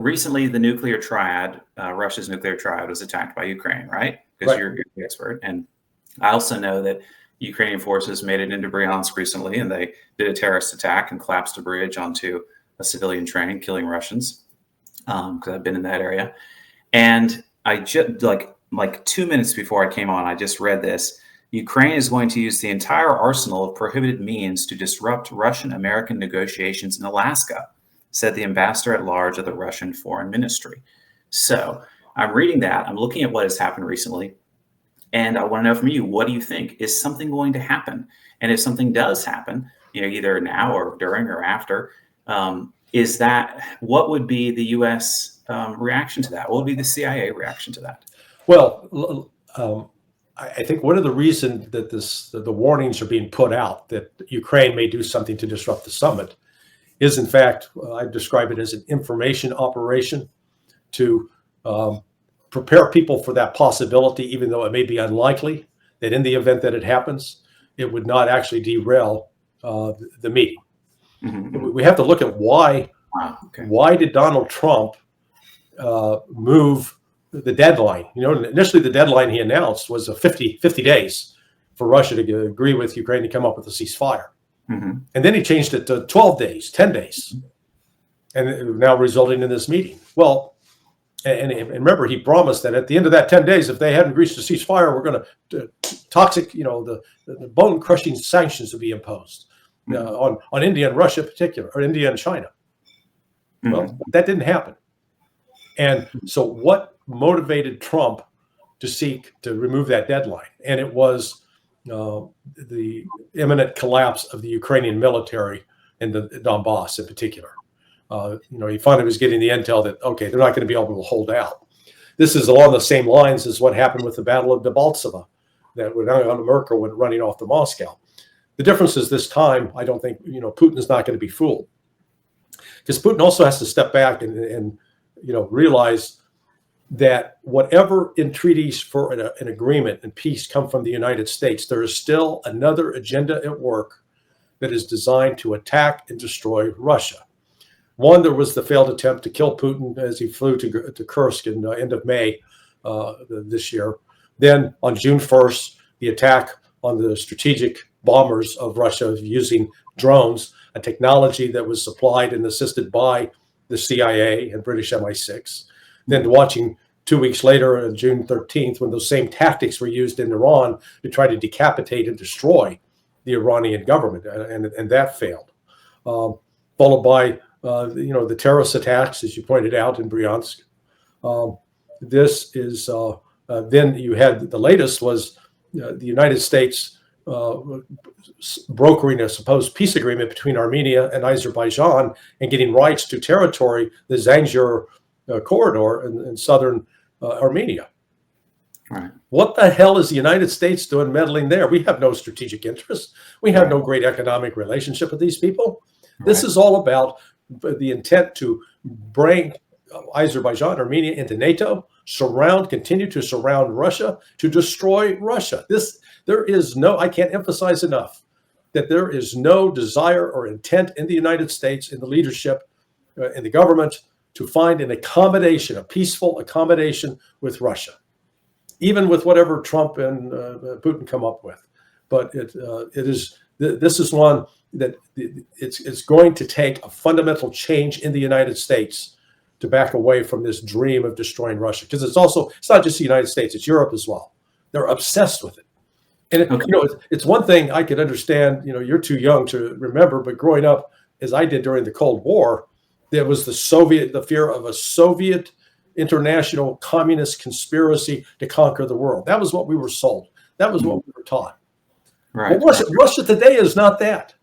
recently the nuclear triad, Russia's nuclear triad, was attacked by Ukraine, right? Because you're the expert. And I also know that Ukrainian forces made it into Bryansk recently, and they did a terrorist attack and collapsed a bridge onto a civilian train, killing Russians. Because I've been in that area. And I just like 2 minutes before I came on, I just read this. Ukraine is going to use the entire arsenal of prohibited means to disrupt Russian-American negotiations in Alaska, said the ambassador at large of the Russian Foreign Ministry. So I'm reading that. I'm looking at what has happened recently. And I want to know from you, what do you think? Is something going to happen? And if something does happen, either now or during or after, what would be the U.S. Reaction to that? What would be the CIA reaction to that? Well, I think one of the reasons that the warnings are being put out that Ukraine may do something to disrupt the summit is, in fact, I describe it as an information operation to prepare people for that possibility, even though it may be unlikely that in the event that it happens, it would not actually derail the meeting. Mm-hmm. We have to look at why. Okay. Why did Donald Trump move the deadline? Initially the deadline he announced was 50 days for Russia to agree with Ukraine to come up with a ceasefire. Mm-hmm. And then he changed it to 12 days, 10 days, and now resulting in this meeting. Well, and remember, he promised that at the end of that 10 days, if they hadn't reached a ceasefire, we're going to the bone-crushing sanctions would be imposed on India and Russia in particular, or India and China. Mm-hmm. Well, that didn't happen. And so what motivated Trump to seek to remove that deadline? And it was the imminent collapse of the Ukrainian military in the Donbass in particular. He finally was getting the intel that, okay, they're not going to be able to hold out. This is along the same lines as what happened with the Battle of Debaltseve, that when America went running off to Moscow. The difference is this time, I don't think, Putin's not going to be fooled. Because Putin also has to step back and realize that whatever entreaties for an agreement and peace come from the United States, there is still another agenda at work that is designed to attack and destroy Russia. One, there was the failed attempt to kill Putin as he flew to KURSK in the end of May this year. Then on June 1st, the attack on the strategic bombers of Russia using drones, a technology that was supplied and assisted by the CIA and British MI6. Then watching 2 weeks later on June 13th, when those same tactics were used in Iran to try to decapitate and destroy the Iranian government, and that failed. Followed by the terrorist attacks, as you pointed out, in Bryansk. This is then you had the latest was the United States brokering a supposed peace agreement between Armenia and Azerbaijan and getting rights to territory, the Zangezur corridor in southern Armenia. Right. What the hell is the United States doing meddling there? We have no strategic interest. We have no great economic relationship with these people. Right. This is all about the intent to bring Azerbaijan, Armenia into NATO, continue to surround Russia, to destroy Russia. I can't emphasize enough that there is no desire or intent in the United States, in the leadership, in the government, to find an accommodation, a peaceful accommodation with Russia, even with whatever Trump and Putin come up with. But this is one that it's going to take a fundamental change in the United States to back away from this dream of destroying Russia. Because it's not just the United States, it's Europe as well. They're obsessed with it. And it's one thing I could understand, you're too young to remember, but growing up, as I did during the Cold War, there was the fear of a Soviet international communist conspiracy to conquer the world. That was what we were sold. That was what we were taught. Right. Well, Russia today is not that.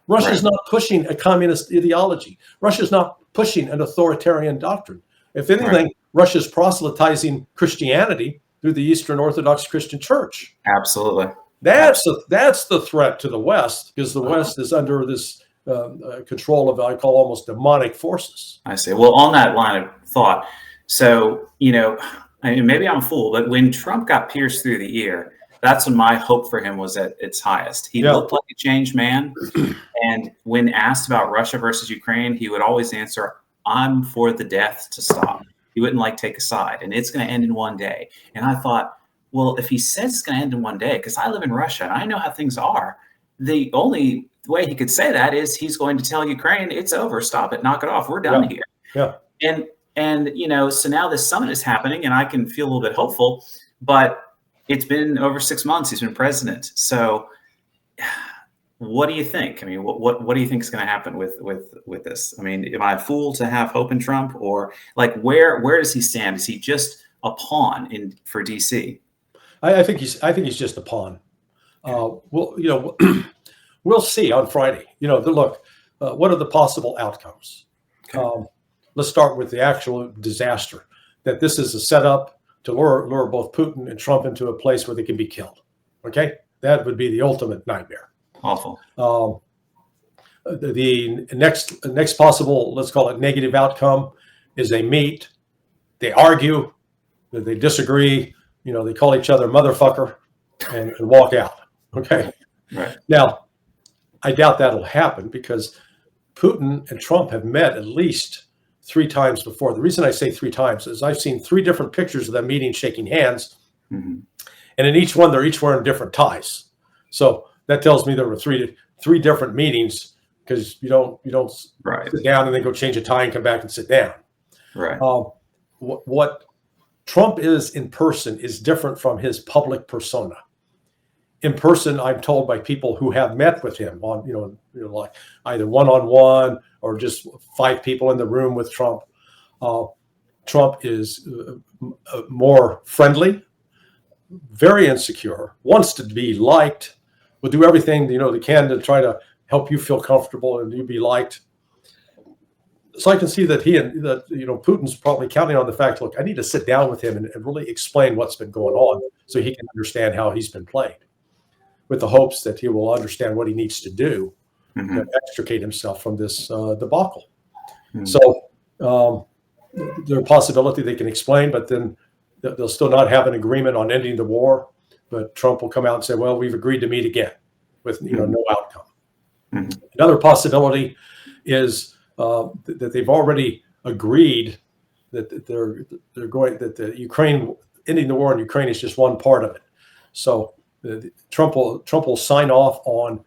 Russia is not pushing a communist ideology. Russia is not pushing an authoritarian doctrine. If anything, Russia is proselytizing Christianity through the Eastern Orthodox Christian Church. Absolutely. That's the threat to the West, because the West is under this control of, I call, almost demonic forces. I see. Well, on that line of thought, so, maybe I'm a fool, but when Trump got pierced through the ear, that's when my hope for him was at its highest. He looked like a changed man. And when asked about Russia versus Ukraine, he would always answer, I'm for the death to stop. He wouldn't like take a side, and it's going to end in one day. And I thought, well, if he says it's going to end in one day, because I live in Russia and I know how things are, the only way he could say that is he's going to tell Ukraine, it's over, stop it, knock it off, we're done here. Yeah. And you know, so now this summit is happening, and I can feel a little bit hopeful, but it's been over 6 months he's been president. So what do you think? I mean, what do you think is going to happen with this? I mean, am I a fool to have hope in Trump, or like where does he stand? Is he just a pawn for DC? I think he's just a pawn. We'll see on Friday. Look, what are the possible outcomes? Okay. Let's start with the actual disaster. That this is a setup to lure both Putin and Trump into a place where they can be killed. Okay, that would be the ultimate nightmare. Awful. The next possible, let's call it negative outcome, is they meet, they argue, they disagree. They call each other motherfucker and walk out. Okay. Right. Now, I doubt that'll happen because Putin and Trump have met at least 3 times before. The reason I say 3 times is I've seen 3 different pictures of them meeting, shaking hands. Mm-hmm. And in each one, they're each wearing different ties. So that tells me there were three different meetings, because you don't right. sit down and then go change a tie and come back and sit down. Right. What Trump is in person is different from his public persona. In person, I'm told by people who have met with him on, like either one-on-one or just 5 people in the room with Trump. Trump is more friendly, very insecure, wants to be liked, will do everything they can to try to help you feel comfortable and you be liked. So I can see that Putin's probably counting on the fact, look, I need to sit down with him and really explain what's been going on so he can understand how he's been played, with the hopes that he will understand what he needs to do to extricate himself from this debacle. So there's a possibility they can explain, but then they'll still not have an agreement on ending the war. But Trump will come out and say, well, we've agreed to meet again with no outcome. Another possibility is that they've already agreed that they're going, that the Ukraine, ending the war in Ukraine is just one part of it. So Trump will sign off on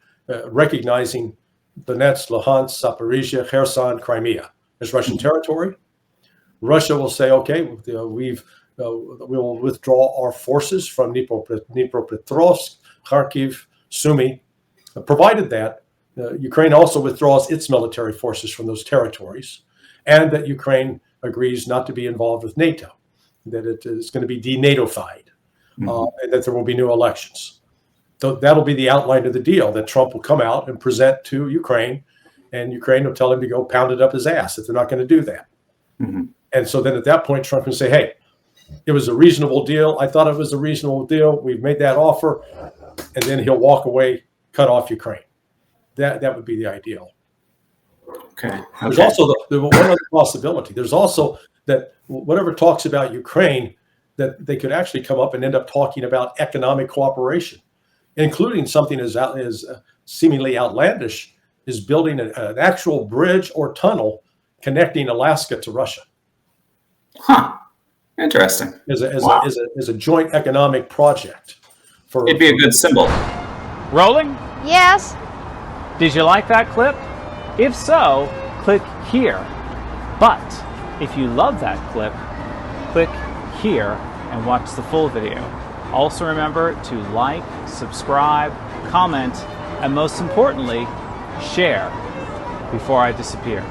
recognizing Donetsk, Luhansk, Zaporizhia, Kherson, Crimea as Russian territory. Russia will say, okay, we will withdraw our forces from Dnipropetrovsk, Kharkiv, Sumy, provided that Ukraine also withdraws its military forces from those territories, and that Ukraine agrees not to be involved with NATO, that it is going to be denatofied, and that there will be new elections. So that'll be the outline of the deal that Trump will come out and present to Ukraine, and Ukraine will tell him to go pound it up his ass if they're not going to do that. And so then at that point, Trump can say, hey, it was a reasonable deal. I thought it was a reasonable deal. We've made that offer. And then he'll walk away, cut off Ukraine. That would be the ideal. Okay. There's also one other possibility. There's also that whatever talks about Ukraine, that they could actually come up and end up talking about economic cooperation, including something as seemingly outlandish is building an actual bridge or tunnel connecting Alaska to Russia. Huh. Interesting. As a joint economic project. It'd be a good symbol. Rolling? Yes. Did you like that clip? If so, click here. But if you love that clip, click here and watch the full video. Also remember to like, subscribe, comment, and most importantly, share before I disappear.